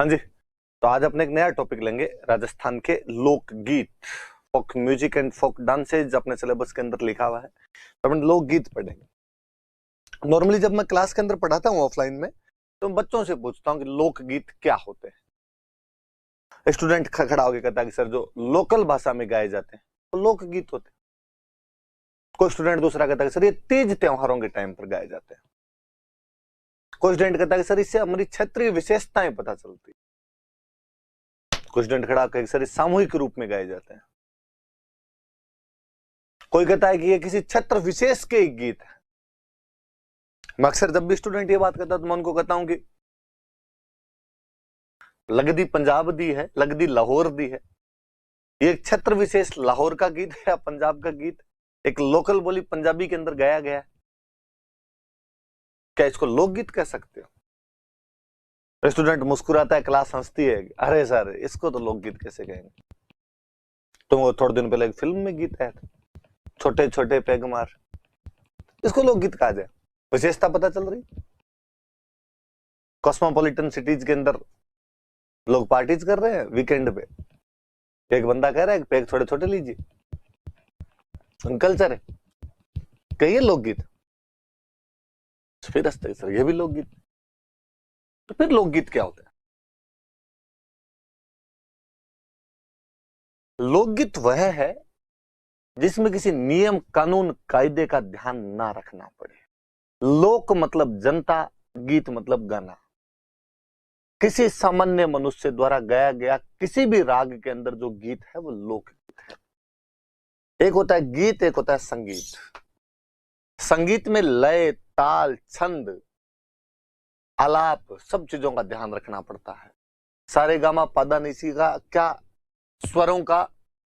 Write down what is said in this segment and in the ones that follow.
हाँ जी। तो आज अपने एक नया टॉपिक लेंगे, राजस्थान के लोकगीत, folk music and folk dances अपने सिलेबस के अंदर लिखा हुआ है। तो अपन लोकगीत पढ़ेंगे। नॉर्मली जब मैं क्लास के अंदर पढ़ाता हूँ ऑफलाइन में, तो मैं बच्चों से पूछता हूँ कि लोकगीत क्या होते हैं। स्टूडेंट खड़ा होकर कहता है कि सर जो लोकल भाषा में गाए जाते हैं वो लोकगीत होते हैं। कोई स्टूडेंट दूसरा कहता है कि सर ये तीज त्योहारों के टाइम पर गाए जाते हैं। कोई स्टूडेंट कहता है कि सर इससे हमारी क्षेत्रीय विशेषताएं पता चलती। कोई स्टूडेंट खड़ा होकर सर सामूहिक रूप में गाए जाते हैं। कोई कहता है कि ये किसी क्षेत्र विशेष के एक गीत है। मैं अक्सर जब भी स्टूडेंट ये बात करता है तो मैं उनको कहता हूं कि लगदी पंजाब दी है, लगदी लाहौर दी है। ये क्षेत्र विशेष लाहौर का गीत है या पंजाब का गीत, एक लोकल बोली पंजाबी के अंदर गाया गया है। क्या इसको लोकगीत कह सकते हो? स्टूडेंट मुस्कुराता है, क्लास हंसती है, अरे सर इसको तो लोकगीत कैसे कहेंगे। तो वो थोड़े दिन पहले एक फिल्म में गीत आया था, छोटे छोटे पैगमार, इसको लोकगीत कहा जाए। विशेषता पता चल रही। कॉस्मोपॉलिटन सिटीज के अंदर लोग पार्टीज कर रहे हैं वीकेंड पे, एक बंदा कह रहा है पैग थोड़े छोटे लीजिए, कल्चर है। कहिए लोकगीत, फिर हंसते सर ये भी लोकगीत। तो फिर लोकगीत क्या होता है? लोकगीत वह है जिसमें किसी नियम कानून कायदे का ध्यान ना रखना पड़े। लोक मतलब जनता, गीत मतलब गाना। किसी सामान्य मनुष्य द्वारा गाया गया किसी भी राग के अंदर जो गीत है वो लोकगीत है। एक होता है गीत, एक होता है संगीत। संगीत में लय, ताल, छंद, आलाप, सब चीजों का ध्यान रखना पड़ता है। सारे गामा पादा निसी का क्या स्वरों का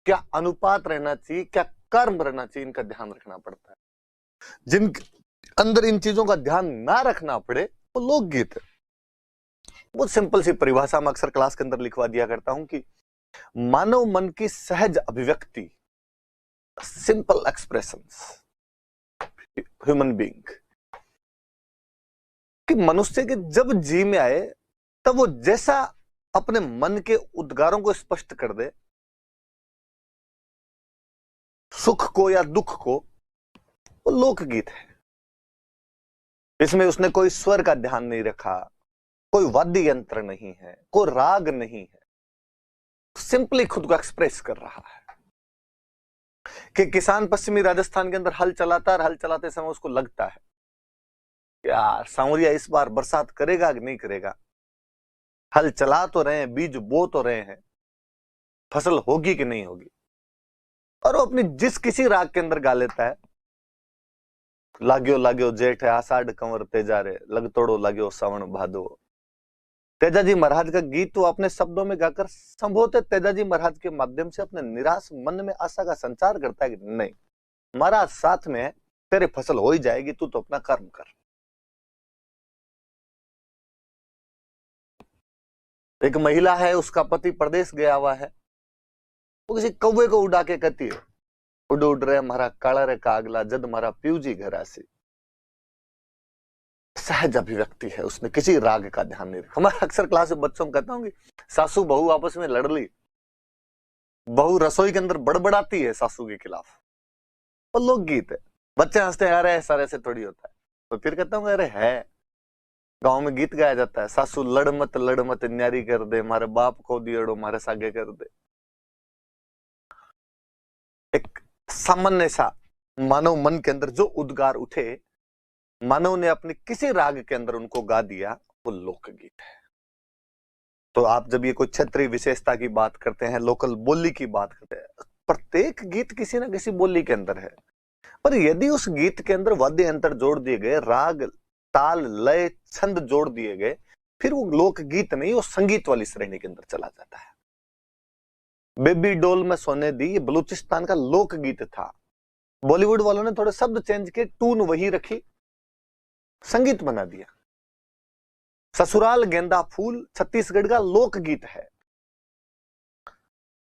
क्या अनुपात रहना चाहिए, क्या कर्म रहना चाहिए, इनका ध्यान रखना पड़ता है। जिन अंदर इन चीजों का ध्यान ना रखना पड़े वो लोकगीत है। बहुत सिंपल सी परिभाषा मैं अक्सर क्लास के अंदर लिखवा दिया करता हूं कि मानव मन की सहज अभिव्यक्ति, सिंपल एक्सप्रेशंस, ह्यूमन बीइंग, कि मनुष्य के जब जी में आए तब वो जैसा अपने मन के उद्गारों को स्पष्ट कर दे, सुख को या दुख को, वो लोकगीत है। इसमें उसने कोई स्वर का ध्यान नहीं रखा, कोई वाद्य यंत्र नहीं है, कोई राग नहीं है, सिंपली खुद को एक्सप्रेस कर रहा है। कि किसान पश्चिमी राजस्थान के अंदर हल चलाता है और हल चलाते समय उसको लगता है यार सांवरिया इस बार बरसात करेगा कि नहीं करेगा। हल चला तो रहे हैं, बीज बो तो रहे हैं, फसल होगी कि नहीं होगी। और वो अपनी जिस किसी राग के अंदर गा लेता है, लाग्यो लाग्यो जेठ आषाढ़ कंवर तेजा रे, लग तोड़ो लाग्यो सावन भादो। तेजाजी महाराज का गीत वो अपने शब्दों में गाकर संभवतः तेजाजी महाराज के माध्यम से अपने निराश मन में आशा का संचार करता है कि नहीं, महाराज साथ में है, तेरे फसल हो ही जाएगी, तू तो अपना कर्म कर। एक महिला है, उसका पति प्रदेश गया हुआ है, वो किसी कौवे को उड़ा के कहती है, उड़ उड़ रहे हमारा काला रे कागला जद हमारा प्यूजी घर से। सहज अभिव्यक्ति है, उसने किसी राग का ध्यान नहीं रखा। मैं अक्सर क्लास में बच्चों को कहता हूं कि सासू बहू आपस में लड़ ली, बहू रसोई के अंदर बड़बड़ाती है सासू के खिलाफ, वो लोकगीत है। बच्चे हंसते हैं, अरे सर ऐसे थोड़ी होता है। तो फिर कहता हूँ अरे है, गांव में गीत गाया जाता है, सासू लड़ मत न्यारी कर दे, मारे बाप को दियड़ो मारे सागे कर दे। एक सामान्य सा मानव मन के अंदर जो उद्गार उठे, मानव ने अपने किसी राग के अंदर उनको गा दिया, वो लोकगीत है। तो आप जब ये कोई क्षेत्रीय विशेषता की बात करते हैं, लोकल बोली की बात करते हैं, प्रत्येक गीत किसी ना किसी बोली के अंदर है। पर यदि उस गीत के अंदर वाद्य यंत्र जोड़ दिए गए, राग ताल लय छंद जोड़ दिए गए, फिर वो लोकगीत नहीं, वो संगीत वाली श्रेणी के अंदर चला जाता है। बेबी डोल में सोने दी, ये बलूचिस्तान का लोकगीत था। बॉलीवुड वालों ने थोड़े शब्द चेंज किए, टून वही रखी, संगीत बना दिया। ससुराल गेंदा फूल छत्तीसगढ़ का लोकगीत है,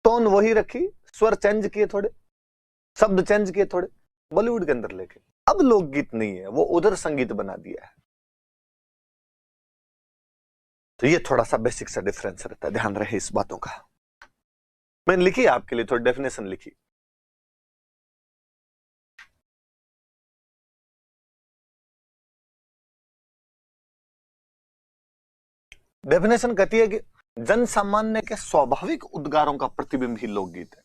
टोन वही रखी, स्वर चेंज किए थोड़े, शब्द चेंज किए थोड़े, बॉलीवुड के अंदर लेके अब लोकगीत नहीं है, वो उधर संगीत बना दिया है। तो ये थोड़ा सा बेसिक सा डिफरेंस रहता है, ध्यान रहे इस बातों का। मैंने लिखी आपके लिए थोड़ी डेफिनेशन लिखी। डेफिनेशन कहती है कि जन सामान्य के स्वाभाविक उद्गारों का प्रतिबिंब ही लोकगीत है।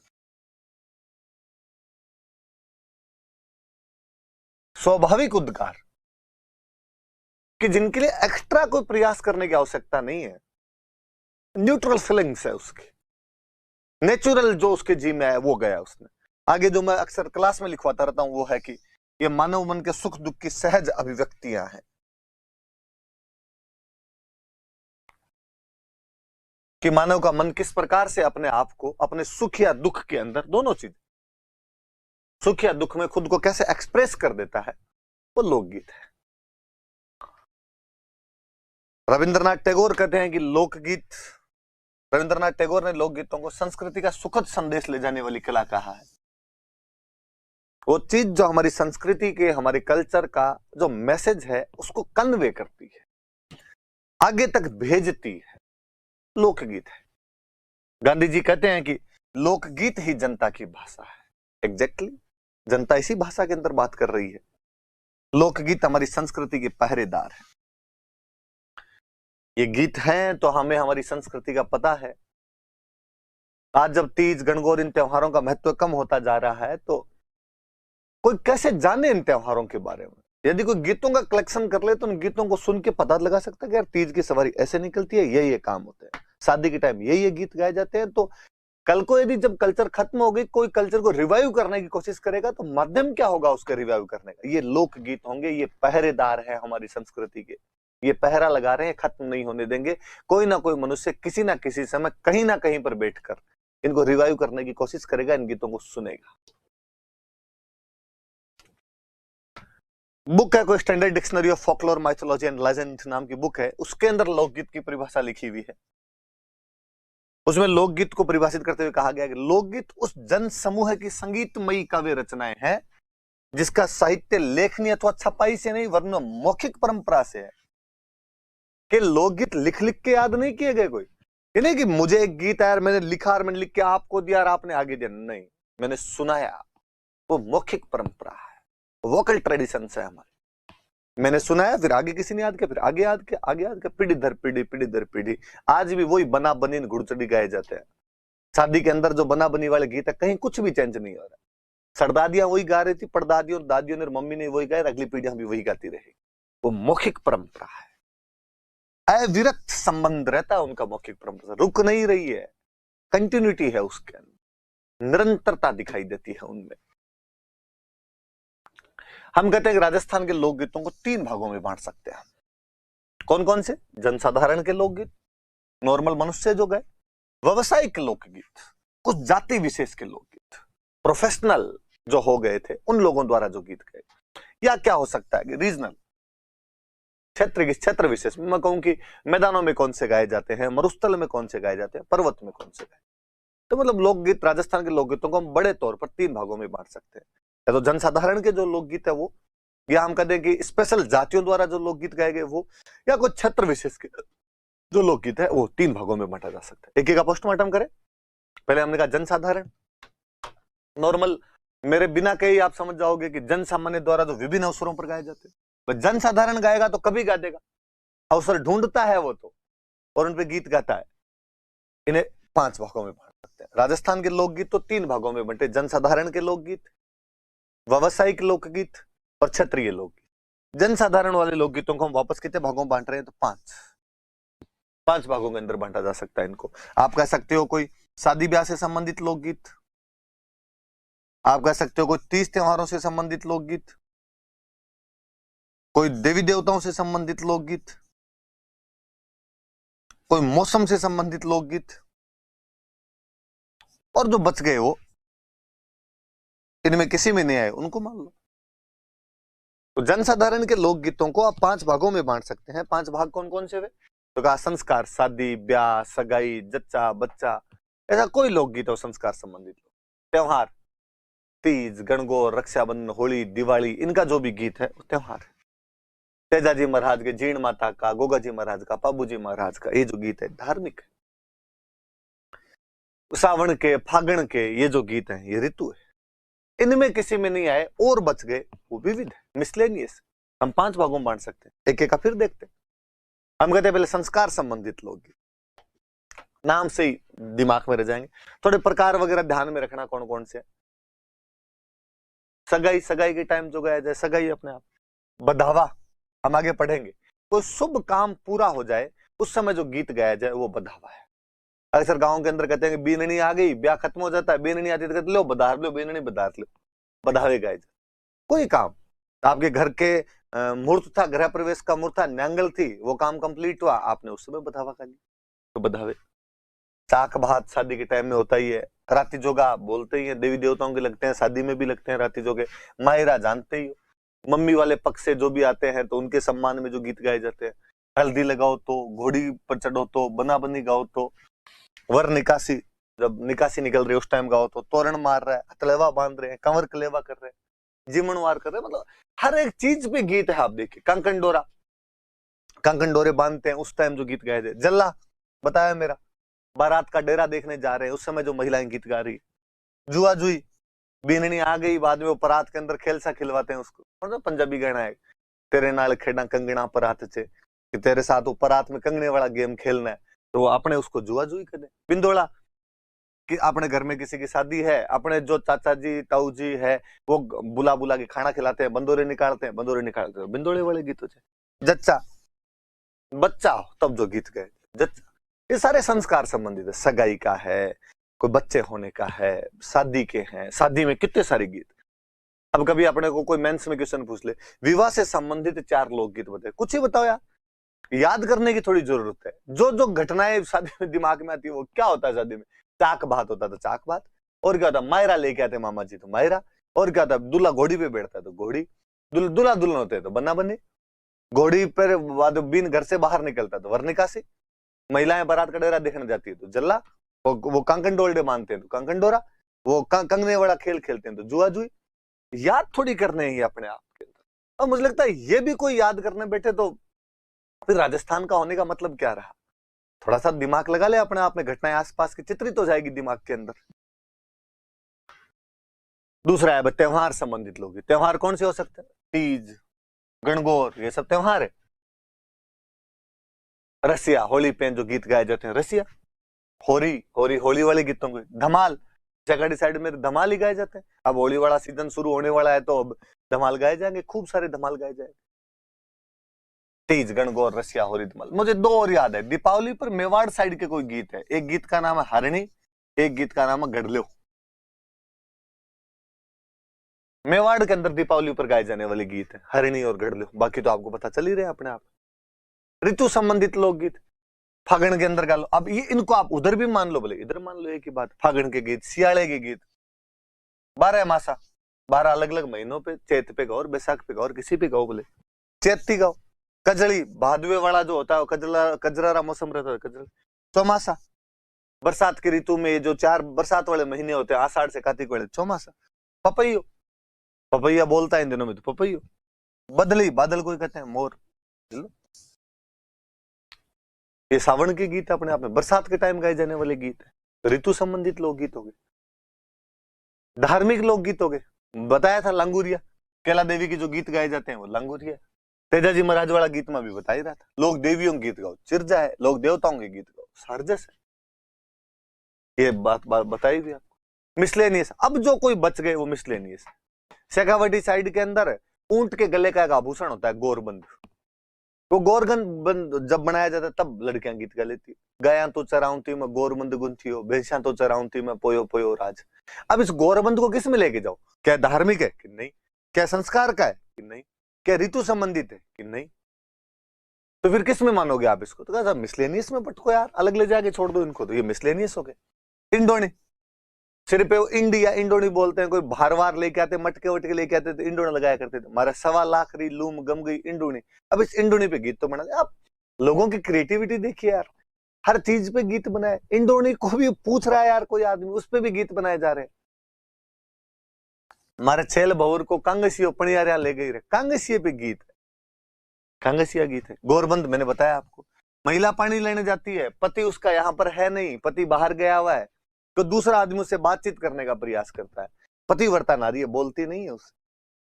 स्वाभाविक उद्गार कि जिनके लिए एक्स्ट्रा कोई प्रयास करने की आवश्यकता नहीं है, न्यूट्रल फीलिंग्स है उसकी, नेचुरल जो उसके जी में है वो गया उसने। आगे जो मैं अक्सर क्लास में लिखवाता रहता हूं वो है कि ये मानव मन के सुख दुख की सहज अभिव्यक्तियां हैं, कि मानव का मन किस प्रकार से अपने आप को अपने सुख या दुख के अंदर, दोनों चीज, सुख या दुख में खुद को कैसे एक्सप्रेस कर देता है, वो लोकगीत है। रविंद्रनाथ टैगोर कहते हैं कि लोकगीत, रविंद्रनाथ टैगोर ने लोकगीतों को संस्कृति का सुखद संदेश ले जाने वाली कला कहा है। वो चीज जो हमारी संस्कृति के, हमारे कल्चर का जो मैसेज है उसको कन्वे करती है, आगे तक भेजती है, लोकगीत है। गांधी जी कहते हैं कि लोकगीत ही जनता की भाषा है। एग्जैक्टली, जनता इसी भाषा के अंदर बात कर रही है। लोकगीत हमारी संस्कृति के पहरेदार है। ये गीत हैं तो हमें हमारी संस्कृति का पता है। आज जब तीज, गणगौर, इन त्योहारों का महत्व कम होता जा रहा है तो कोई कैसे जाने इन त्योहारों के बारे में? यदि कोई गीतों का कलेक्शन कर ले तो उन गीतों को सुन के पता लगा सकता है कि यार तीज की सवारी ऐसे निकलती है, ये काम होते हैं, शादी के टाइम ये गीत गाए जाते हैं। तो कल को यदि जब कल्चर खत्म हो गई, कोई कल्चर को रिवाइव करने की कोशिश करेगा तो माध्यम क्या होगा उसके रिवाइव करने का? ये लोकगीत होंगे। ये पहरेदार है हमारी संस्कृति के, ये पहरा लगा रहे हैं, खत्म नहीं होने देंगे। कोई ना कोई मनुष्य किसी ना किसी समय कहीं ना कहीं पर बैठकर इनको रिवाइव करने की कोशिश करेगा, इन गीतों को सुनेगा। बुक है कोई standard dictionary of folklore, mythology and legend नाम की बुक है, उसके अंदर लोकगीत की परिभाषा लिखी हुई है। उसमें लोकगीत को परिभाषित करते हुए कहा गया कि लोकगीत उस जन समूह की संगीतमयी काव्य रचनाएं हैं जिसका साहित्य लेखनी अथवा छपाई से नहीं वरन मौखिक परंपरा से है। कि लोकगीत लिख लिख के याद नहीं किए गए कोई, ये नहीं कि मुझे एक गीत आया, मैंने लिखा और मैंने लिख के आपको दिया और आपने आगे दिया, नहीं, मैंने सुनाया। वो मौखिक परंपरा है, वोकल ट्रेडिशन है हमारे। मैंने सुनाया, फिर आगे किसी ने याद किया, फिर आगे याद किया, आगे याद किया, पीढ़ी दर पीढ़ी, पीढ़ी दर पीढ़ी। आज भी वही बना बनी घुड़चड़ी गाए जाते हैं। शादी के अंदर जो बना बनी वाले गीत है, कहीं कुछ भी चेंज नहीं हो रहा। सरदादियां वही गा रही थी, परदादियों, दादियों ने, मम्मी ने वही गाया, अगली पीढ़ियां भी वही गाती रहेगी। वो मौखिक परंपरा है, अविरत संबंध रहता है उनका मौखिक परंपरा से, रुक नहीं रही है, कंटिन्यूटी है उसके अंदर, निरंतरता दिखाई देती है उनमें। हम कहते हैं कि राजस्थान के लोकगीतों को 3 भागों में बांट सकते हैं। कौन कौन से? जनसाधारण के लोकगीत, नॉर्मल मनुष्य जो गए, व्यवसायिक लोकगीत, कुछ जाति विशेष के लोकगीत, प्रोफेशनल जो हो गए थे उन लोगों द्वारा जो गीत गए, या क्या हो सकता है कि रीजनल, क्षेत्र विशेष। मैं कहूं कि मैदानों में कौन से गाए जाते हैं, मरुस्थल में कौन से गाए जाते हैं, पर्वत में कौन से गाए। तो मतलब लोकगीत, राजस्थान के लोकगीतों को हम बड़े तौर पर 3 भागों में बांट सकते हैं। या तो जनसाधारण के जो लोकगीत है वो, या हम कहते हैं कि स्पेशल जातियों द्वारा जो लोकगीत गाए गए वो, या कुछ क्षेत्र विशेष के जो लोकगीत है वो 3 भागों में बांटा जा सकता है। एक एक का पोस्टमार्टम करें। पहले हमने कहा जनसाधारण, नॉर्मल, मेरे बिना कहे आप समझ जाओगे कि जन सामान्य द्वारा जो विभिन्न अवसरों पर गाए जाते हैं। जनसाधारण गाएगा तो कभी गा देगा, अवसर ढूंढता है वो तो, और उन पे गीत गाता है। इन्हें 5 भागों में बांट सकते हैं। राजस्थान के लोकगीत तो 3 भागों में बंटे, जनसाधारण के लोकगीत, व्यवसायिक लोकगीत और क्षेत्रीय लोकगीत। जनसाधारण वाले लोकगीतों को हम वापस कितने भागों में बांट रहे हैं? तो 5 भागों के अंदर बांटा जा सकता है इनको। आप कह सकते हो कोई शादी ब्याह से संबंधित लोकगीत, आप कह सकते हो कोई तीज त्योहारों से संबंधित लोकगीत, कोई देवी देवताओं से संबंधित लोकगीत, कोई मौसम से संबंधित लोकगीत, और जो बच गए वो इनमें किसी में नहीं आए उनको मान लो। तो जनसाधारण के लोकगीतों को आप 5 भागों में बांट सकते हैं। 5 भाग कौन कौन से वे? तो कहा संस्कार, शादी ब्याह, सगाई, जच्चा बच्चा, ऐसा कोई लोकगीत हो संस्कार संबंधित। त्योहार, तीज, गणगौर, रक्षाबंधन, होली, दिवाली, इनका जो भी गीत है वो त्योहार है। तेजाजी महाराज के, जीण माता का, गोगा जी महाराज का, पाबू जी महाराज का, ये जो गीत है धार्मिक है। सावन के, फागण के ये जो गीत हैं ये ऋतु है, इनमें किसी में नहीं आए और बच गए वो विविध है, मिसलेनियस। हम 5 भागों में बांट सकते हैं, एक एक का फिर देखते हैं। हम कहते हैं पहले संस्कार संबंधित लोकगीत, नाम से ही दिमाग में रह जाएंगे। थोड़े प्रकार वगैरह ध्यान में रखना कौन कौन से। सगाई, सगाई के टाइम जो गाया जाए, सगाई अपने आप। बधावा हम आगे पढ़ेंगे, कोई शुभ काम पूरा हो जाए उस समय जो गीत गाया जाए वो बधावा है। अक्सर गांव के अंदर कहते हैं कि बीननी आ गई, ब्याह खत्म हो जाता है, बीननी आती तो कहते लो बधार लो, बीननी बधार लो, बधावे गाए जाए। कोई काम आपके घर के मुहूर्त था, गृह प्रवेश का मुहूर्त था, न्यांगल थी, वो काम कंप्लीट हुआ, आपने उस समय बधावा कर लिया, तो बधावे। चाक भात शादी के टाइम में होता ही है, राती जोगा बोलते ही है, देवी देवताओं के लगते हैं, शादी में भी लगते हैं राती जोगे। मायरा जानते ही हो, मम्मी वाले पक्ष से जो भी आते हैं तो उनके सम्मान में जो गीत गाए जाते हैं। हल्दी लगाओ तो, घोड़ी पर चढ़ो तो, बना बनी गाओ तो, वर निकासी, जब निकासी निकल रही है उस टाइम गाओ तो, तोरण मार रहा है, हथलेवा बांध रहे हैं, कंवर कलेवा कर रहे हैं, जीमनवार कर रहे हैं, मतलब हर एक चीज पे गीत है। आप देखिए कंकन डोरा, कंकन डोरे बांधते हैं उस टाइम जो गीत गाए जाए। जल्ला बताया मेरा, बारात का डेरा देखने जा रहे हैं उस समय जो महिलाएं गीत गा रही है। जुआ जुई, बीननी आ गई, बाद में वो परात के अंदर खेल सा खिलवाते हैं उसको, मतलब पंजाबी गाना है, तेरे नाल खेड़ा कंगना परात चे, कि तेरे साथ वो परात में कंगने वाला गेम खेलना है, तो अपने उसको जुआ जुई कर दे। बिंदोला कि अपने घर में किसी की शादी है, अपने जो चाचा जी ताऊ जी है वो बुला बुला के खाना खिलाते हैं, बंदोरे निकालते हैं, बंदोरे निकालते हैं, बिंदोले वाले गीत होते हैं। जच्चा बच्चा तब जो गीत गए जच्चा, ये सारे संस्कार संबंधित है। सगाई का है, कोई बच्चे होने का है, शादी के हैं, शादी में कितने सारे गीत। अब कभी अपने को कोई मेंस में क्वेश्चन पूछ ले, विवाह से संबंधित 4 लोकगीत बताए, कुछ ही बताओ यार, याद करने की थोड़ी जरूरत है। जो जो घटनाएं शादी में दिमाग में आती है वो क्या होता है शादी में, चाक भात होता था चाक भात, और क्या होता मायरा लेके आते मामा जी तो मायरा, और क्या होता दूल्हा घोड़ी पे बैठता है तो घोड़ी, दूल्हा दुल्हन होते हैं तो बन्ना बन्नी, घोड़ी पर बाद बिन घर से बाहर निकलता तो वर निकासी, महिलाएं बारात का डेरा देखने जाती है तो जल्ला, वो कंकन डोलडे मानते हैं तो कंकन डोरा, वो कंगने वाला खेल खेलते हैं तो जुआ जुई। याद थोड़ी करने ही अपने आप के अंदर। और मुझे लगता है ये भी कोई याद करने बैठे तो फिर राजस्थान का होने का मतलब क्या रहा। थोड़ा सा दिमाग लगा ले अपने आप में, घटनाएं आसपास की चित्रित हो जाएगी दिमाग के अंदर। दूसरा है त्योहार संबंधित लोग, त्योहार कौन से हो सकते हैं, तीज, गणगौर, ये सब त्योहार है। रसिया, होली पे जो गीत गाए जाते हैं, रसिया, होरी, होरी होली वाले गीतों को, धमाल, जगाड़ी साइड में धमाल ही गाए जाते हैं। अब होली वाला सीजन शुरू होने वाला है तो अब धमाल गाए जाएंगे, खूब सारे धमाल गाए जाएंगे। तीज, गणगौर, रसिया, होली, धमाल। मुझे 2 और याद है, दीपावली पर मेवाड़ साइड के कोई गीत है, एक गीत का नाम है हरणी, एक गीत का नाम है गढ़लो। मेवाड़ के अंदर दीपावली पर गाए जाने वाले गीत है हरणी और गढ़लो, बाकी तो आपको पता चल ही रहे अपने आप। ऋतु संबंधित लोकगीत, फागण के अंदर गा लो, अब ये इनको आप उधर भी मान लो, बोले इधर मान लो, एक ही बात। फागण के गीत, सियाड़े के गीत, 12 मासा, 12 अलग अलग महीनों पे, चैत पे गाओ, बैसाख पे गाओ, किसी पे गाओ, बोले चैती गाओ। कजड़ी, भादवे वाला जो होता है कजरारा मौसम रहता है, कजड़ी। चौमासा, बरसात की ऋतु में जो 4 बरसात वाले महीने होते हैं, आषाढ़ से कार्तिक वाले, चौमासा। पपैयो, पपैया बोलता है इन दिनों में तो पपैयो। बदली, बादल कोई कहते हैं, मोर। ये सावन के गीत अपने आप में, बरसात के टाइम गाए जाने वाले गीत है। ऋतु संबंधित लोकगीत हो गए, धार्मिक लोकगीत हो गए। बताया था लांगुरिया, कैला देवी के जो गीत गाए जाते हैं वो लांगुरिया। तेजाजी महाराज वाला गीत में भी बता ही रहा था, लोग देवियों के गीत गाओ चिरजा है, लोग देवताओं के गीत गाओ सारजस है। ये बात बताई भी आपको। मिसलेनियस, अब जो कोई बच गए वो मिसलेनियस। शेखावटी साइड के अंदर ऊंट के गले का एक आभूषण होता है गोरबंद, वो गोरगन जब बनाया जाता है तब लड़कियां गीत गा लेती, गाया तो चराउंती में गोरबंद गुंथियो, भैंसा तो चराउंती में पोयो पोयो राज। अब इस गोरबंद को किस में लेके जाओ, क्या धार्मिक है कि नहीं, क्या संस्कार का है कि नहीं, क्या ऋतु संबंधित है कि नहीं, तो फिर किस में मानोगे आप इसको। तो कहा मिसलेनियस में पटको यार, अलग ले जाके छोड़ दो इनको, तो ये मिसलेनियस हो गए। इंडोनी, सिर पे इंडिया इंडोनी बोलते हैं, कोई भारवार लेके आते, मटके वटके लेके आते तो इंडोनी लगाया करते थे, हमारा 1.25 लाख री लूम गम गई इंडोनी। अब इस इंडोनी पे गीत तो बना, आप लोगों की क्रिएटिविटी देखिए यार, हर चीज पे गीत बनाए। इंडोनी को भी पूछ रहा है यार कोई आदमी, उस पे भी गीत बनाए जा रहे हैं। हमारे छेल भवर को कांगसियो पणियारिया ले गई रे, कांगसिये पे गीत है। कांगसिया गीत है। गोरबंद मैंने बताया आपको। महिला पानी लेने जाती है, पति उसका यहाँ पर है नहीं, पति बाहर गया हुआ है, तो दूसरा आदमी उससे बातचीत करने का प्रयास करता है। पतिव्रता नारी है, बोलती नहीं है उससे।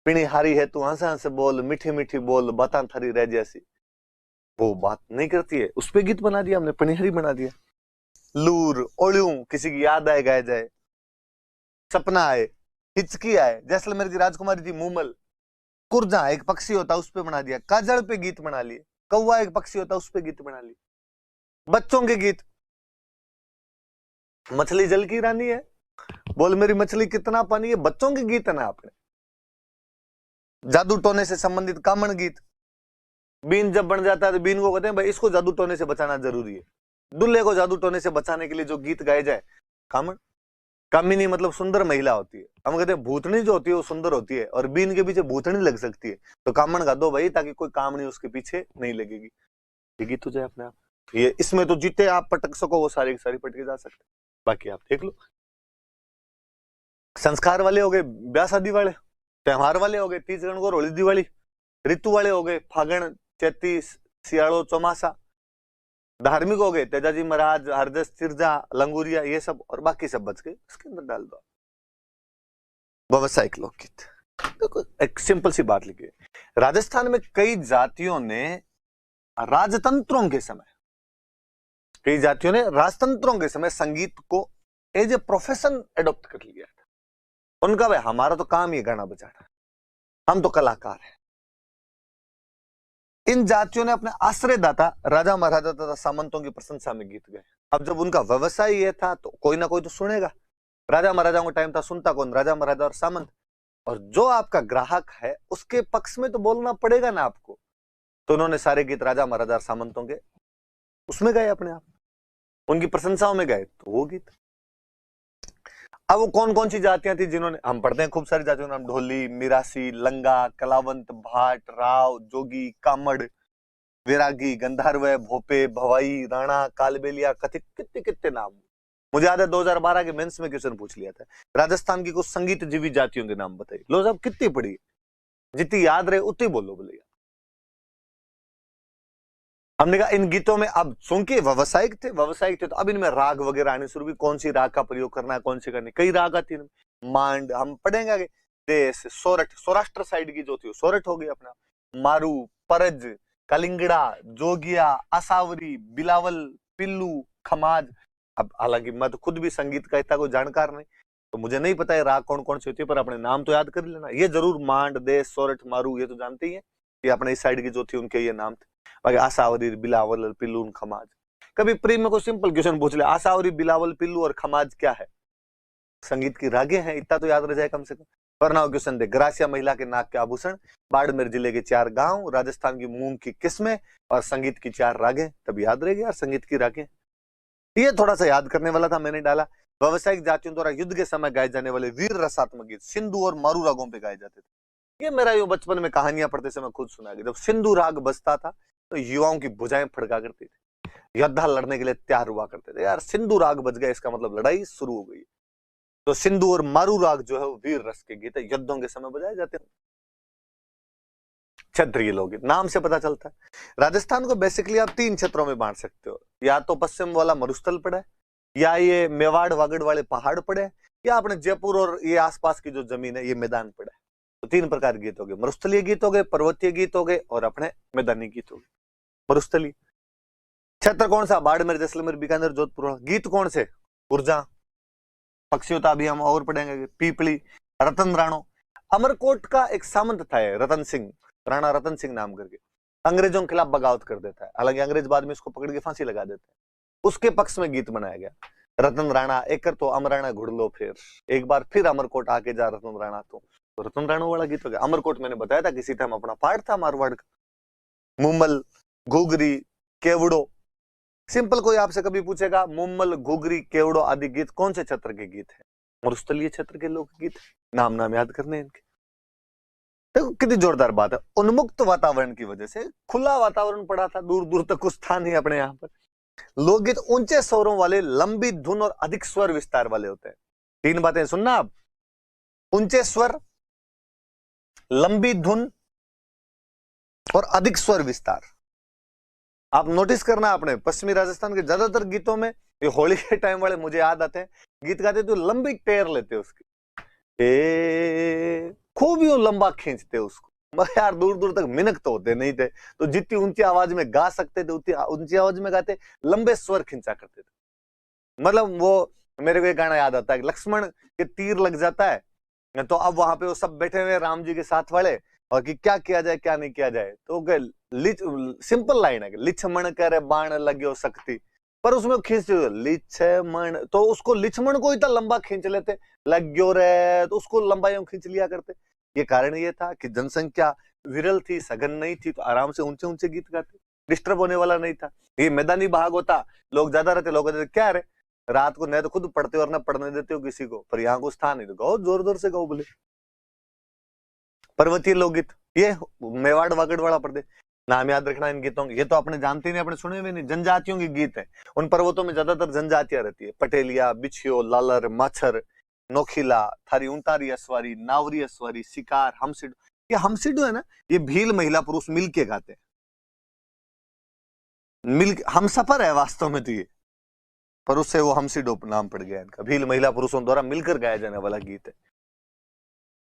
पिणी हारी है तू हंस हंस बोल, मीठी मीठी बोल, बातां थारी रह जैसी। वो बात नहीं करती है, उस पे गीत बना दिया हमने, पनिहरी बना दिया। लूर ओल्यूं किसी की याद आए गाया जाए, सपना आए, हिचकी आए, जैसलमेर की राजकुमारी थी मूमल। कुरजा एक पक्षी होता उस पे बना दिया, काजल पे गीत बना लिए। कौवा एक पक्षी होता उस पे गीत बना लिए। बच्चों के गीत, मछली जल की रानी है, बोल मेरी मछली कितना पानी है, बच्चों के गीत है ना आपने। जादू टोने से संबंधित कामण गीत। बीन जब बन जाता है तो बीन को कहते हैं भाई इसको जादू टोने से बचाना जरूरी है। दूल्हे को जादू टोने से बचाने के लिए जो गीत गाए जाए, कामण। कामिनी मतलब सुंदर महिला होती है, हम कहते हैं भूतनी जो होती है वो सुंदर होती है, और बीन के पीछे भूतनी लग सकती है, तो कामण गा दो भाई, ताकि कोई कामनी उसके पीछे नहीं लगेगी। ये गीत हो जाए अपने आप। ये इसमें तो जितने आप पटक सको वो सारी सारी पटके जा सकते, बाकी आप देख लो। संस्कार वाले हो गए, ब्याह शादी वाले, त्योहार वाले हो गए, तीज गणगौर होली दिवाली, ऋतु वाले हो गए, फागण चैती सियाड़ो चौमासा, धार्मिक हो गए, तेजाजी महाराज, हरदस तिरजा, लंगूरिया, ये सब, और बाकी सब बच गए, इसके अंदर डाल दो। व्यावसायिक लोकगीत, देखो एक सिंपल सी बात लिखिए, राजस्थान में कई जातियों ने राजतंत्रों के समय, कई जातियों ने राजतंत्रों के समय संगीत को एज ए प्रोफेशन एडॉप्ट कर लिया था। उनका भाई हमारा तो काम ही गाना बजाना, हम तो कलाकार हैं। इन जातियों ने अपने आश्रयदाता राजा महाराजा तथा सामंतों की प्रशंसा में गीत गाए। अब जब उनका व्यवसाय ये था तो कोई ना कोई तो सुनेगा। राजा महाराजाओं का टाइम था, सुनता कौन? राजा महाराजा और सामंत। और जो आपका ग्राहक है उसके पक्ष में तो बोलना पड़ेगा ना आपको। तो उन्होंने सारे गीत राजा महाराजा और सामंतों के उसमें गाए, अपने आप उनकी प्रशंसाओं में गाए, तो वो गीत। अब वो कौन कौन सी जातियां थी जिन्होंने, हम पढ़ते हैं खूब सारी जातियों नाम, ढोली, मिरासी, लंगा, कलावंत, भाट, राव, जोगी, कामड़, वैरागी, गंधर्व, भोपे, भवाई, राणा, कालबेलिया, कथित, कितने कितने नाम। मुझे याद है 2012 के मेंस में क्वेश्चन पूछ लिया था, राजस्थान की कुछ संगीत जीवी जातियों के नाम बताइए। लो साहब कितनी पड़ी, जितनी याद रहे उतनी बोलो बोलेगा। हमने कहा इन गीतों में, अब चूंकि व्यावसायिक थे तो अब इनमें राग वगैरह आने शुरू हुई, कौन सी राग का प्रयोग करना है, कौन सी करनी। कई राग आती है, मांड हम पढ़ेंगे आगे, देश, सोरठ, सौराष्ट्र साइड की जो थी सोरठ हो गई अपना, मारू, परज, कलिंगड़ा, जोगिया, आसावरी, बिलावल, पिल्लू, खमाज। अब हालांकि मैं तो खुद भी संगीत का इतना कोई जानकार नहीं, तो मुझे नहीं पता है राग कौन कौन सी होती है, पर अपने नाम तो याद कर लेना। ये जरूर मांड, देश, सोरठ, मारू, ये तो जानते ही है, ये अपने इस साइड की जो थी उनके ये नाम थे। बाकी आसावरी, बिलावल, पिल्लू, खमाज। कभी प्री में कोई सिंपल क्वेश्चन पूछ ले, आसावरी, बिलावल, पिल्लू और खमाज क्या है? संगीत की रागें हैं, इतना तो याद रह जाए कम से कम। वरना क्वेश्चन दे, ग्रासिया महिला के नाक के आभूषण, बाड़मेर जिले के 4 गांव, राजस्थान की मूंग की किस्में और संगीत की 4 रागें, तब याद रहेगी यार संगीत की रागें। ये थोड़ा सा याद करने वाला था, मैंने डाला। व्यावसायिक जातियों द्वारा युद्ध के समय गाए जाने वाले वीर रसात्मक गीत सिंधु और मारू रागों पे गाए जाते थे। ये मेरा यूं बचपन में कहानियां पढ़ते समय खुद सुना गया। जब सिंधु राग बजता था तो युवाओं की भुजाएं फड़का करती थी, योद्धा लड़ने के लिए तैयार हुआ करते थे। यार सिंधु राग बज गया, इसका मतलब लड़ाई शुरू हो गई। तो सिंधु और मारू राग जो है वो वीर रस के गीत है, युद्धों के समय बजाए जाते हैं। क्षत्रिय लोकगीत, नाम से पता चलता है। राजस्थान को बेसिकली आप 3 क्षेत्रों में बांट सकते हो, या तो पश्चिम वाला मरुस्थल पड़ा है, या ये मेवाड़ वागड़ वाले पहाड़ पड़े, या अपने जयपुर और ये आसपास की जो जमीन है ये मैदान पड़ा है। तो 3 प्रकार के गीत हो गए, मरुस्थलीय गीत हो गए, पर्वतीय गीत हो गए, और अपने मैदानी गीत हो गए। मरुस्थली क्षेत्र कौन सा? बाड़मेर, जैसलमेर, बीकानेर, जोधपुर। गीत कौन से? गुर्जा, पक्षी होता, अभी हम और पढ़ेंगे, पीपली, रतन राणो। अमरकोट का एक सामंत था रतन सिंह, राणा रतन सिंह नाम करके, अंग्रेजों के खिलाफ बगावत कर देता है। हालांकि अंग्रेज बाद में इसको पकड़ के फांसी लगा देते हैं। उसके पक्ष में गीत बनाया गया, रतन राणा एकर तो अमराणा घुड़ लो फिर, एक बार फिर अमरकोट आके जा रतन राणा। तो रतन राणा वाला गीत हो गया। अमरकोट मैंने बताया था किसी टाइम अपना पार्ट था मारवाड़ का। मुम्मल, घुघरी, केवड़ो। सिंपल कोई आपसे कभी पूछेगा मुम्मल, घुघरी, केवड़ो आदि गीत कौन से क्षेत्र के गीत है? मरुस्थलीय क्षेत्र के लोकगीत। नाम याद करने इनके। देखो कितनी जोरदार बात है। उन्मुक्त वातावरण की वजह से, खुला वातावरण पड़ा था, दूर दूर तक कुछ था नहीं अपने यहाँ पर। लोकगीत ऊंचे स्वरों वाले, लंबी धुन और अधिक स्वर विस्तार वाले होते हैं। 3 बातें सुनना आप, ऊंचे स्वर, लंबी धुन और अधिक स्वर विस्तार। आप नोटिस करना, आपने पश्चिमी राजस्थान के ज्यादातर गीतों में, ये होली के टाइम वाले मुझे याद आते हैं, गीत गाते तो लंबी टेर लेते उसकी, खूब यूं लंबा खींचते उसको। मगर यार दूर दूर तक मिनक तो होते नहीं थे, तो जितनी ऊंची आवाज में गा सकते थे उतनी ऊंची आवाज में गाते, लंबे स्वर खींचा करते थे। मतलब वो मेरे को एक गाना याद आता है, लक्ष्मण के तीर लग जाता है, तो अब वहां पे वो सब बैठे हुए राम जी के साथ वाले, और कि क्या किया जाए क्या नहीं किया जाए, तो सिंपल लाइन है, लिछमण करे बाण लग्यो शक्ति, पर उसमें खींच लिछमण, तो उसको लिछमण को इतना लंबा खींच लेते, लग्यो रे, तो उसको लंबा यूं खींच लिया करते। ये कारण ये था कि जनसंख्या विरल थी, सघन नहीं थी, तो आराम से ऊंचे ऊंचे गीत गाते, डिस्टर्ब होने वाला नहीं था। ये मैदानी भाग होता, लोग ज्यादा रहते, लोग कहते क्या रे रात को न तो खुद पढ़ते हो और न पढ़ने देते हो किसी को, पर यहाँ को स्थान नहीं, तो गाओ जोर जोर से गाओ बोले। पर्वतीय लोकगीत, ये मेवाड़ वागड़ वाला प्रदेश, नाम याद रखना इन गीतों, ये तो आपने जानते नहीं, आपने सुने हुए नहीं, जनजातियों के गीत है। उन पर्वतों में ज्यादातर जनजातियां रहती है, पटेलिया, बिछियो, लालर, माछर, नोखिला, थारी ऊंटारी अस्वारी, नावरी अस्वारी, शिकार, हमसिडो। ये हमसिडो है ना, ये भील महिला पुरुष मिलके गाते हैं, हम सफर है वास्तव में तो ये, पर उससे वो हमसिडो नाम पड़ गया इनका, भील महिला पुरुषों द्वारा मिलकर गाया जाने वाला गीत है।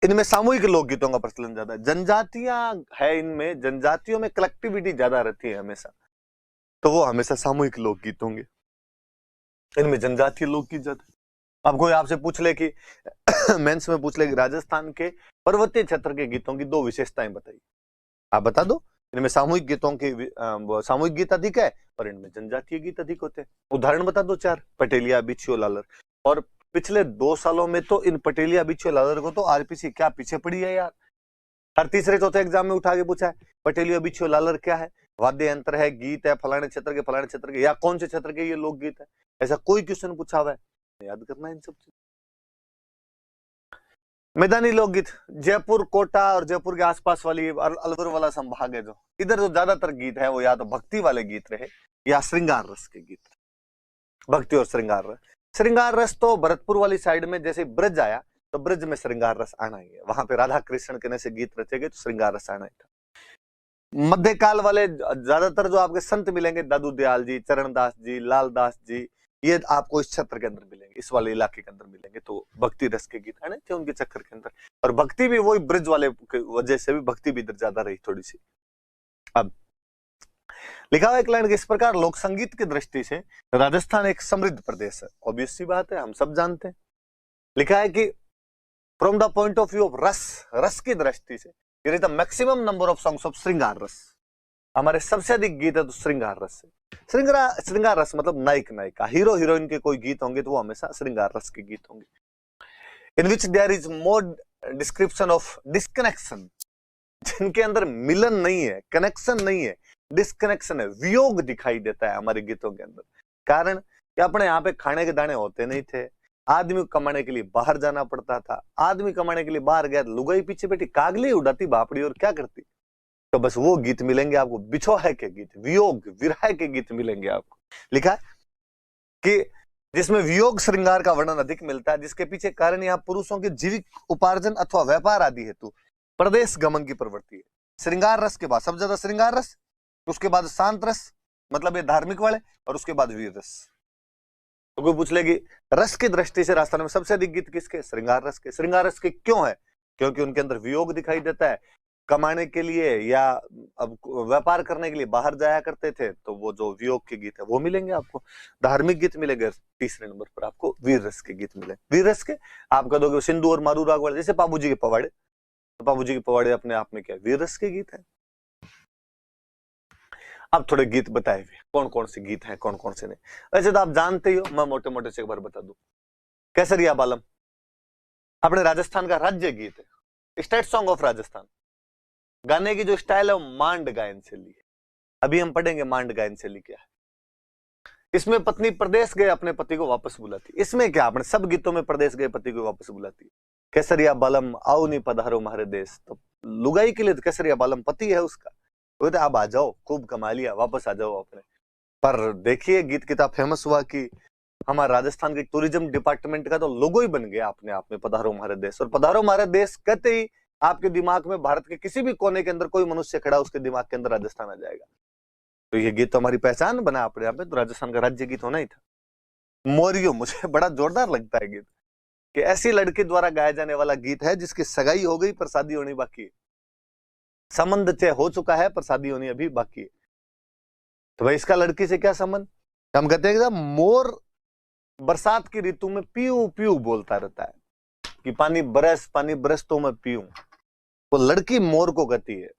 इनमें सामूहिक लोकगीतों का प्रचलन ज्यादा है, जनजातियां है इनमें, जनजातियों में कलेक्टिविटी ज्यादा रहती है हमेशा, तो वो हमेशा सामूहिक लोकगीत होंगे, इनमें जनजातीय लोकगीत ज्यादा। अब कोई आपसे पूछ ले कि मेंस में पूछ ले कि राजस्थान के पर्वतीय क्षेत्र के गीतों की दो विशेषताएं बताइए, आप बता दो। इनमें सामूहिक गीतों की सामूहिक गीत अधिक है और इनमें जनजातीय गीत अधिक होते हैं। उदाहरण बता दो चार, पटेलिया, बिछियो, लालर। और पिछले 2 सालों में तो इन पटेलिया, बिछियो, लालर को तो आरपीसी क्या पीछे पड़ी है यार। हर तीसरे चौथे एग्जाम में उठा के पूछा है पटेलिया, बिछियो, लालर क्या है, वाद्य यंत्र है, गीत है, फलाने क्षेत्र के फलाने क्षेत्र के, या कौन से क्षेत्र के ये लोकगीत है, ऐसा कोई क्वेश्चन पूछा हुआ है, याद करना इन सब चीज। मैदानी लोकगीत, जयपुर, कोटा और जयपुर के आसपास वाली अलवर वाला संभाग है, जो इधर जो ज्यादातर गीत है वो या तो भक्ति वाले गीत रहे या श्रृंगार रस के गीत, भक्ति और श्रृंगार रस। श्रृंगार रस तो भरतपुर वाली साइड में जैसे ब्रज आया तो ब्रज में श्रृंगार रस आना ही है, वहां पे राधा कृष्ण के से गीत रचे गए तो श्रृंगार रस आना ही था। मध्यकाल वाले ज्यादातर जो आपके संत मिलेंगे, दादू दयाल जी, चरणदास जी, लालदास जी, ये आपको इस क्षेत्र के अंदर मिलेंगे, इस वाले इलाके के अंदर मिलेंगे, तो भक्ति रस के गीत आने थे उनके चक्कर के अंदर। और भक्ति भी वही ब्रज वाले की वजह से भी भक्ति भी इधर ज्यादा रही थोड़ी सी। अब लिखा हुआ एक लाइन, इस प्रकार लोक संगीत की दृष्टि से राजस्थान एक समृद्ध प्रदेश है, ऑब्वियस सी बात है, हम सब जानते हैं। लिखा है कि from the point of view of रस, रस की दृष्टि से the maximum number of songs of श्रृंगार रस, हमारे सबसे अधिक गीत है तो श्रृंगार रस से। श्रृंगार रस मतलब नायक नायिका, हीरो हीरोइन के कोई गीत होंगे तो वो हमेशा श्रृंगार रस के गीत होंगे। In which there is more description of disconnection, जिनके अंदर मिलन नहीं है, कनेक्शन नहीं है, डिस्कनेक्शन है, वियोग दिखाई देता है हमारे गीतों के अंदर। कारण कि अपने यहाँ पे खाने के दाने होते नहीं थे, आदमी कमाने के लिए बाहर जाना पड़ता था, आदमी कमाने के लिए बाहर गया, लुगाई पीछे बैठी कागली उड़ाती बापड़ी और क्या करती, तो बस वो गीत मिलेंगे आपको, बिछोह के गीत, वियोग विरह के गीत मिलेंगे आपको। लिखा है कि जिसमें वियोग श्रृंगार का वर्णन अधिक मिलता है, जिसके पीछे कारण यहाँ पुरुषों के जीविक उपार्जन अथवा व्यापार आदि हेतु प्रदेश गमन की प्रवृत्ति है। श्रृंगार रस के बाद सबसे ज्यादा श्रृंगार रस, उसके बाद शांत रस मतलब ये धार्मिक वाले, और उसके बाद वीर रस। तो कोई पूछ लेगी रस की दृष्टि से राजस्थान में सबसे अधिक गीत किसके, श्रृंगार रस के। श्रृंगार रस के क्यों है, क्योंकि उनके अंदर वियोग दिखाई देता है, कमाने के लिए या अब व्यापार करने के लिए बाहर जाया करते थे, तो वो जो वियोग के गीत है वो मिलेंगे आपको। धार्मिक गीत मिलेंगे तीसरे नंबर पर आपको, वीर रस के गीत मिले। वीर रस के आप कह दोगे सिंधु और मारू राग वाले, जैसे बाबू जी के पवाड़े, तो बाबू जी के पवाड़े अपने आप में क्या वीर रस के गीत है। अब थोड़े गीत बताए हुए कौन कौन से गीत हैं, कौन कौन से नहीं, वैसे तो आप जानते ही हो, मैं मोटे मोटे से एक बार बता दूं। केसरिया बालम अपने राजस्थान का राज्य गीत है, स्टेट सॉन्ग ऑफ राजस्थान। गाने की जो स्टाइल है वो मांड गायन शैली है। अभी हम पढ़ेंगे मांड गायन शैली क्या है। इसमें पत्नी प्रदेश गए अपने पति को वापस बुलाती, इसमें क्या अपने सब गीतों में प्रदेश गए पति को वापस बुलाती। केसरिया बालम आओ नहीं पधारो हमारे देश, तो लुगाई के लिए तो केसरिया बालम पति है उसका, वो तो अब आ जाओ, खूब कमा लिया, वापस आ जाओ अपने। पर देखिए गीत कितना फेमस हुआ कि हमारे राजस्थान के टूरिज्म डिपार्टमेंट का तो लोगो ही बन गया अपने आप में, पधारो हमारे देश। और पधारो हमारे देश कहते ही आपके दिमाग में भारत के किसी भी कोने के अंदर कोई मनुष्य खड़ा, उसके दिमाग के अंदर राजस्थान आ जाएगा। तो ये गीत तो हमारी पहचान बना अपने यहाँ पे, तो राजस्थान का राज्य गीत होना ही था। मोरियो, मुझे बड़ा जोरदार लगता है गीत कि ऐसी लड़की द्वारा गाया जाने वाला गीत है जिसकी सगाई हो गई पर शादी होनी बाकी है, संबंध तय हो चुका है पर शादी होनी अभी बाकी है। तो भाई इसका लड़की से क्या संबंध? हम कहते हैं कि मोर बरसात की ऋतु में पीऊ पीऊ बोलता रहता है कि पानी बरस तो मैं पीऊं। तो लड़की मोर को कहती है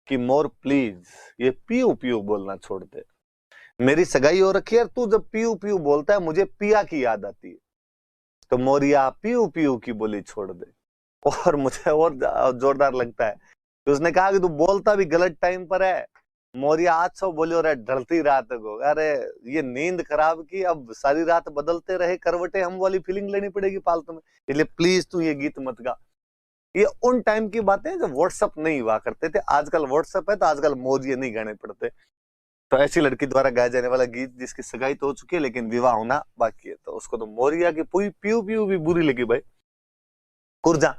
कि मोर प्लीज ये पीऊ पीऊ बोलना छोड़ दे, मेरी सगाई हो रखी है, तू जब पीऊ पीऊ बोलता है मुझे पिया की याद आती है, तो मोरिया पीऊ पीऊ की बोली छोड़ दे। और मुझे और जोरदार लगता है कि उसने कहा कि तू बोलता भी गलत टाइम पर है, मोरिया आज सो बोले और ढलती रात को, अरे ये नींद खराब की, अब सारी रात बदलते रहे करवटे, हम वाली फीलिंग लेनी पड़ेगी फालतू में, इसलिए प्लीज तू ये गीत मत गा। ये उन टाइम की बातें जब व्हाट्सएप नहीं हुआ करते थे, आजकल व्हाट्सएप है तो आजकल मोरिये नहीं गाने पड़ते। तो ऐसी लड़की द्वारा गाया जाने वाला गीत जिसकी सगाई तो हो चुकी है लेकिन विवाह होना बाकी है, तो उसको तो मोरिया की पूरी पीऊ पीऊ भी बुरी लगी भाई। कुर्जा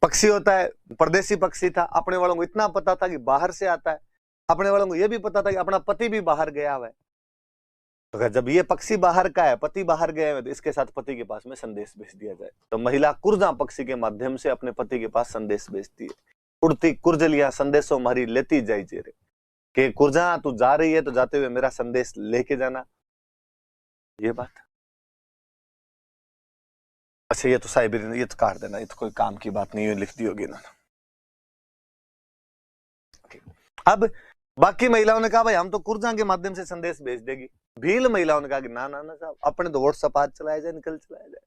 पक्षी होता है, परदेसी पक्षी था, अपने वालों को इतना पता था कि बाहर से आता है, अपने वालों को यह भी पता था कि अपना पति भी बाहर गया हुआ है। तो जब ये पक्षी बाहर का है, पति बाहर गए हैं, तो इसके साथ पति के पास में संदेश भेज दिया जाए। तो महिला कुर्जा पक्षी के माध्यम से अपने पति के पास संदेश भेजती है, उड़ती कुर्जलियां संदेशों मारी लेती जाई जेरे, कि कुर्जा तू जा रही है तो जाते हुए मेरा संदेश लेके जाना। ये बात अच्छा, ये तो साइबर, ये तो काट देना, ये तो कोई काम की बात नहीं है, लिख दी होगी ना। अब बाकी महिलाओं ने कहा भाई हम तो कुर्जा के माध्यम से संदेश भेज देगी। भील महिलाओं ने कहा कि ना ना ना साहब, अपने तो व्हाट्सएप आज चलाया जाए, निकल चलाया जाए,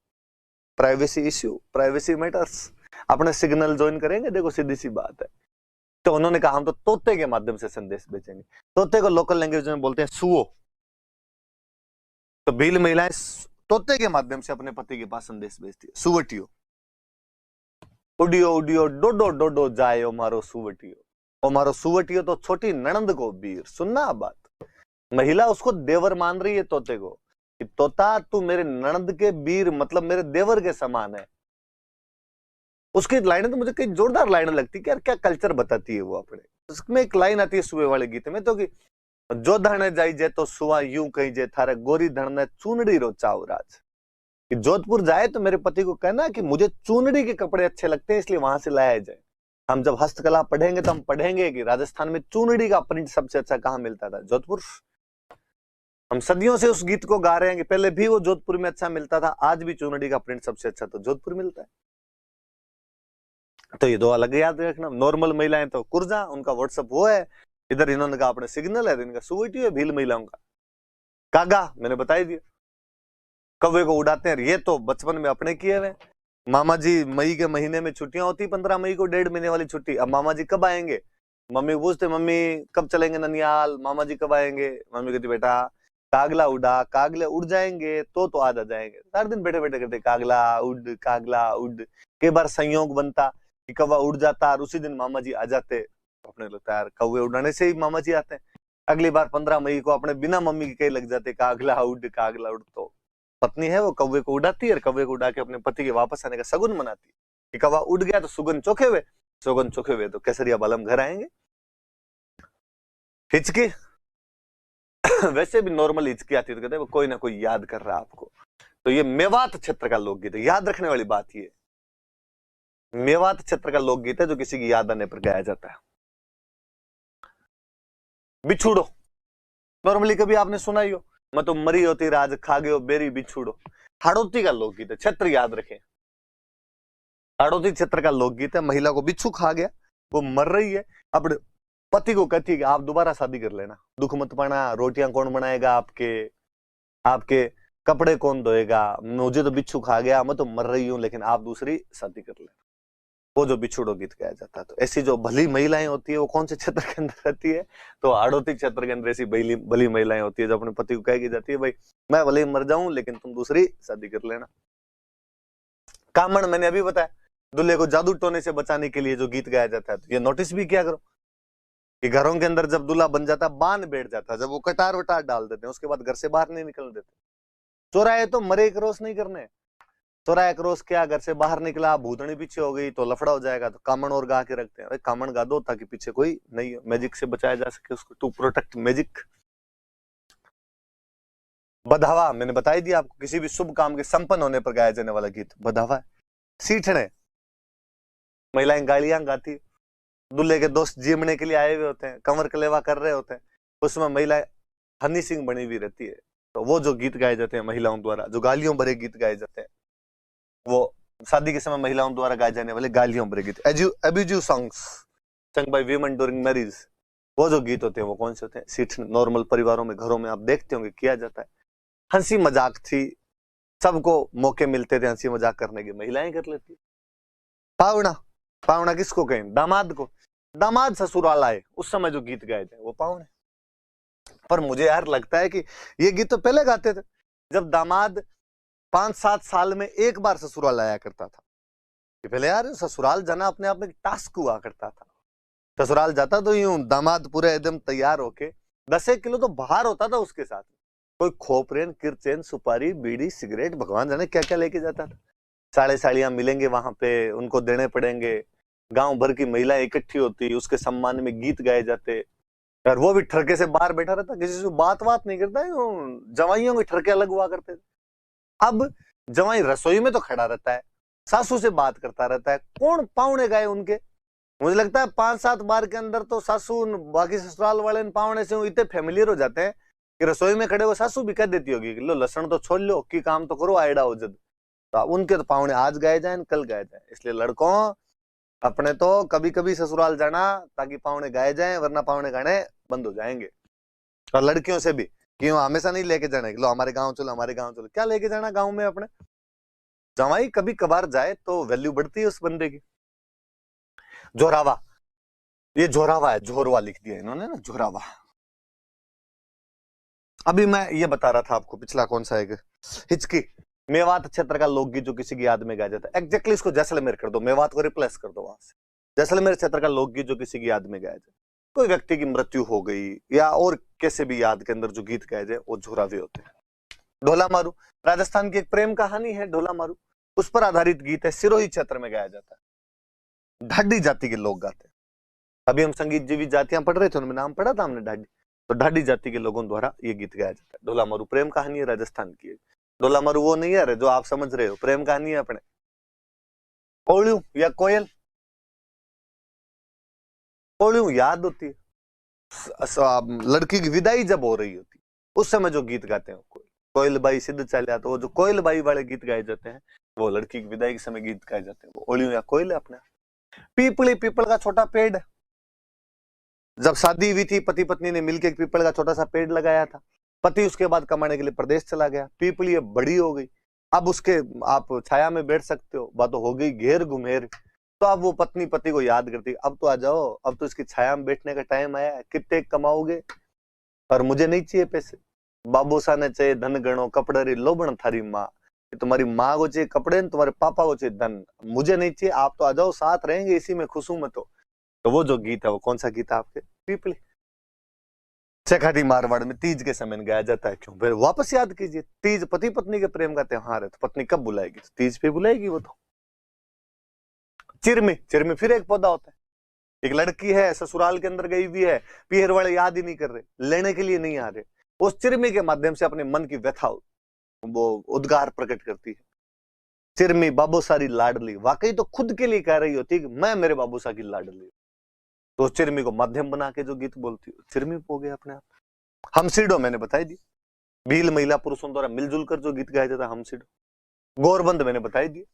प्राइवेसी इश्यू, प्राइवेसी मैटर्स, अपने सिग्नल ज्वाइन करेंगे, देखो सीधी सी बात है। तो उन्होंने कहा हम तो तोते के माध्यम से संदेश भेजेंगे। तोते को लोकल लैंग्वेज में बोलते हैं सुओ। तो भील महिलाएं तोते के माध्यम से अपने पति के पास संदेश भेजती है, सुवटियो, उडियो उडियो डोडो डोडो जायो मारो सुवटियो, और मारो सुवटियो तो छोटी ननंद को वीर। सुनना बात, महिला उसको देवर मान रही है तोते को कि तोता तू मेरे ननंद के वीर, मतलब मेरे देवर के समान है। उसकी लाइनें तो मुझे कई जोरदार लाइनें लगती है कि यार क्या कल्चर बताती है वो अपने। उसमें एक लाइन आती है सुबह वाले गीत में, तो कि जो धरने जाई जे तो सुआ यूं कही जे थारे गोरी धरने चूनड़ी रो चावराज, कि जोधपुर जाए तो मेरे पति को कहना कि मुझे चूनड़ी के कपड़े अच्छे लगते हैं इसलिए वहां से लाया जाए। हम जब हस्तकला पढ़ेंगे तो हम पढ़ेंगे कि राजस्थान में चूनड़ी का प्रिंट सबसे अच्छा कहां मिलता था, जोधपुर। हम सदियों से उस गीत को गा रहे हैं कि पहले भी वो जोधपुर में अच्छा मिलता था, आज भी चूनड़ी का प्रिंट सबसे अच्छा तो जोधपुर मिलता है। तो ये दो अलग याद रखना। नॉर्मल महिलाएं तो कुर्जा, उनका व्हाट्सएप वो है, इधर इन्होंने कहा अपने सिग्नल है, इनका सुवटी है। भील महिलाओं का कागा मैंने बताई दिया, कौवे को उड़ाते हैं, ये तो बचपन में अपने किए हुए। मामा जी मई के महीने में छुट्टियां होती, 15 मई को 1.5 महीने वाली छुट्टी। अब मामा जी कब आएंगे, मम्मी पूछते मम्मी कब चलेंगे ननियाल, मामा जी कब आएंगे, मम्मी कहती बेटा कागला उड़ा, कागले उड़ जाएंगे तो आ जाएंगे। सारे दिन बैठे बैठे करते कागला उड़। कई बार संयोग बनता कि कौवा उड़ जाता और उसी दिन मामा जी आ जाते। अपने लगता है कौवे उड़ाने से ही मामा जी आते हैं। अगली बार 15 मई को अपने बिना मम्मी के कई लग जाते कागला उड़। तो पत्नी है वो कौवे को उड़ाती है और कौवे को उड़ा के अपने पति के वापस आने का सगुन मनाती है कि कौवा उड़ गया तो सुगन चोखे हुए तो केसरिया बालम घर आएंगे। हिचकी वैसे भी नॉर्मल हिचकी आती है तो कहते हैं कोई ना कोई याद कर रहा है आपको। तो ये मेवात क्षेत्र का लोकगीत है, याद रखने वाली बात ये मेवात क्षेत्र का लोकगीत है जो किसी की याद आने पर गाया जाता है। बिछुड़ो नॉर्मली कभी आपने सुना ही हो, मैं तो मरी होती राज खा गयो बेरी बिछुड़ो। हाड़ौती का लोकगीत है, क्षेत्र याद रखें। हाड़ौती क्षेत्र का लोकगीत है, महिला को बिच्छू खा गया, वो मर रही है, अपने पति को कहती है कि आप दोबारा शादी कर लेना, दुख मत पाना, रोटियां कौन बनाएगा आपके कपड़े कौन धोएगा, मुझे तो बिच्छू खा गया, मैं तो मर रही हूं, लेकिन आप दूसरी शादी कर लेना। वो जो बिछुड़ो गीत गाया जाता है। तो ऐसी जो भली महिलाएं होती है वो कौन से क्षेत्र के अंदर रहती है, तो हाड़ौती क्षेत्र के अंदर ऐसी भली महिलाएं होती है जो अपने पति को कह जाती है भाई मैं भले मर जाऊं लेकिन तुम दूसरी शादी कर लेना। कामण मैंने अभी बताया, दूल्हे को जादू टोने से बचाने के लिए जो गीत गाया जाता है। तो ये नोटिस भी किया करो कि घरों के अंदर जब दूल्हा बन जाता है बांध बैठ जाता है, जब वो कटार वटार डाल देते हैं उसके बाद घर से बाहर नहीं निकलने देते। चोराए तो मरे क्रॉस नहीं करने, चौराया क्रॉस किया, घर से बाहर निकला, भूतनी पीछे हो गई तो लफड़ा हो जाएगा, तो कामण और गा के रखते हैं। भाई कामण गा दो ताकि पीछे कोई नहीं, मैजिक से बचाया जा सके उसको, टू प्रोटेक्ट मैजिक। बधावा मैंने बताई दिया आपको, किसी भी शुभ काम के संपन्न होने पर गाया जाने वाला गीत बधावा है। सीठने, महिलाएं गालियां गाती, दूल्हे के दोस्त जीमने के लिए आए हुए होते हैं, कंवर कलेवा कर रहे होते हैं, उसमें महिलाएं हनी सिंह बनी हुई रहती है, तो वो जो गीत गाए जाते हैं महिलाओं द्वारा, जो गालियों भरे गीत गाए जाते हैं, वो शादी के समय महिलाओं द्वारा गाए जाने वाले गालियों भरे गीत, abusive songs sung by women during marriage, वो जो गीत होते हैं वो कौन से होते हैं? सीठने। नॉर्मल परिवारों में, घरों में आप देखते होंगे किया जाता है। हंसी मजाक थी, सबको मौके मिलते थे हंसी मजाक करने की, महिलाएं कर लेती। पावना, पावना किसको कहें? दामाद को। दामाद ससुराल आए उस समय जो गीत गाए थे वो पावने। पर मुझे यार लगता है कि ये गीत तो पहले गाते थे, जब दामाद 5-7 साल में एक बार ससुराल आया करता था। पहले यार ससुराल जाना अपने आप में टास्क हुआ करता था। ससुराल जाता तो यूं दामाद पूरे एकदम तैयार होके, 10 किलो तो बाहर होता था उसके साथ, कोई खोपरेन, किरचेन, सुपारी, बीड़ी, सिगरेट, भगवान जाने क्या क्या लेके जाता था। साड़े साड़ियां मिलेंगे वहां पे, उनको देने पड़ेंगे। गांव भर की महिलाएं इकट्ठी होती, उसके सम्मान में गीत गाए जाते, और वो भी ठरके से बाहर बैठा रहता, किसी से बात नहीं करता। जवाइयों के ठरके अलग हुआ करते थे। अब जवाई रसोई में तो खड़ा रहता है, सासू से बात करता रहता है, कौन पावने गाए उनके? मुझे लगता है 5-7 बार के अंदर तो सासू बाकी ससुराल वाले पावने से इतने फेमिलियर हो जाते हैं कि रसोई में खड़े वो सासू भी कह देती होगी, लो लसन तो छोड़ लो, की काम तो करो, आयडा हो जद। तो उनके तो पावने आज गाए जाए, कल गाए जाए। इसलिए लड़कों, अपने तो कभी कभी ससुराल जाना ताकि पावने गाए जाए, वरना पावने गाने बंद हो जाएंगे। और लड़कियों से भी क्यों हमेशा नहीं लेके जाना, लो हमारे गांव चलो, हमारे गांव चलो, क्या लेके जाना गांव में अपने? जवाई कभी कभार जाए तो वैल्यू बढ़ती है उस बंदे की। जोरावा, ये जोरावा है, जोरवा लिख दिया इन्होंने ना, जोरावा। अभी मैं ये बता रहा था आपको, पिछला कौन सा है, हिचकी, मेवात क्षेत्र का लोकगीत जो किसी की याद में गाया जाता है। एग्जैक्टली इसको जैसलमेर कर दो, मेवात को रिप्लेस कर दो वहां से। जैसलमेर क्षेत्र का लोकगीत जो किसी की याद में गाया जाए, कोई व्यक्ति की मृत्यु हो गई या और कैसे भी याद के अंदर जो गीत गाए जाए वो झोरावे होते हैं। ढोला मारू, राजस्थान की एक प्रेम कहानी है ढोला मारू, उस पर आधारित गीत है, सिरोही क्षेत्र में गाया जाता है। ढाडी जाति के लोग गाते हैं। अभी हम संगीत जीवी जातियां पढ़ रहे थे, उनमें नाम पढ़ा था हमने ढाडी, तो ढाडी जाति के लोगों द्वारा ये गीत गाया जाता है। ढोला मारू प्रेम कहानी है, राजस्थान की है। ढोला मारू वो नहीं है जो आप समझ रहे हो, प्रेम कहानी है अपने। ओल्यू या कोयल, ओल्यू याद होती है, लड़की की विदाई जब हो रही होती उस समय जो गीत गाते हैं कोयल बाई सिद्ध चालिया, तो वो जो कोयल बाई वाले गीत गाए जाते हैं वो लड़की की विदाई के समय गीत गाए जाते हैं, वो ओल्यू या कोयल है अपने। पीपली, पीपल का छोटा पेड़, जब शादी हुई थी पति पत्नी ने मिलकर एक पीपल का छोटा सा पेड़ लगाया था। पति उसके बाद कमाने के लिए प्रदेश चला गया, पीपली अब बड़ी हो गई, अब उसके आप छाया में बैठ सकते हो, बात हो गई घेर घुमेर। तो अब वो पत्नी पति को याद करती, अब तो आ जाओ, अब तो इसकी छाया में बैठने का टाइम आया है, कितने कमाओगे, और मुझे नहीं चाहिए पैसे। बाबूसा ने चाहिए धन गणो कपड़े लोबण थारी माँ, तुम्हारी माँ को चाहिए कपड़े, तुम्हारे पापा को चाहिए धन, मुझे नहीं चाहिए, आप तो आ जाओ, साथ रहेंगे, इसी में खुश हूं मैं तो वो जो गीत है वो कौन सा गीत है आपके? पीपली। चखाटी मारवाड़ में तीज के समय गाया जाता है, क्यों? फिर वापस याद कीजिए, तीज पति पत्नी के प्रेम का त्योहार है, तो पत्नी कब बुलाएगी? तीज पे बुलाएगी वो तो। चिरमी, चिरमी फिर एक पौधा होता है, एक लड़की है ससुराल के अंदर गई हुई है, पीहर वाले याद ही नहीं कर रहे, लेने के लिए नहीं आ रहे, उस चिरमी के माध्यम से अपने मन की व्यथा वो उद्गार प्रकट करती है। चिरमी बाबूसारी लाडली, वाकई तो खुद के लिए कह रही होती कि मैं मेरे बाबूसा की लाडली, तो चिरमी को माध्यम बना के जो गीत बोलती है चिरमी हो गया अपने आप। हमसिडो मैंने बताई दी, भील महिला पुरुषों द्वारा मिलजुल कर जो गीत गाया जाता है हमसिडो। गोरबंद मैंने बताई दी,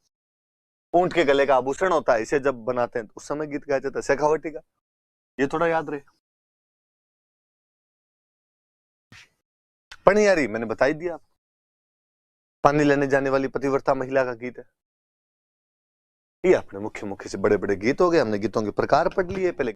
ऊंट के गले का आभूषण होता है, इसे जब बनाते हैं तो उस समय गीत गाया जाता है। शेखावटी का, ये थोड़ा याद रहे। पनियारी मैंने बताई दिया, पानी लेने जाने वाली पतिव्रता महिला का गीत है। ये अपने मुख्य मुख्य से बड़े बड़े गीत हो गए, हमने गीतों के प्रकार पढ़ लिए। पहले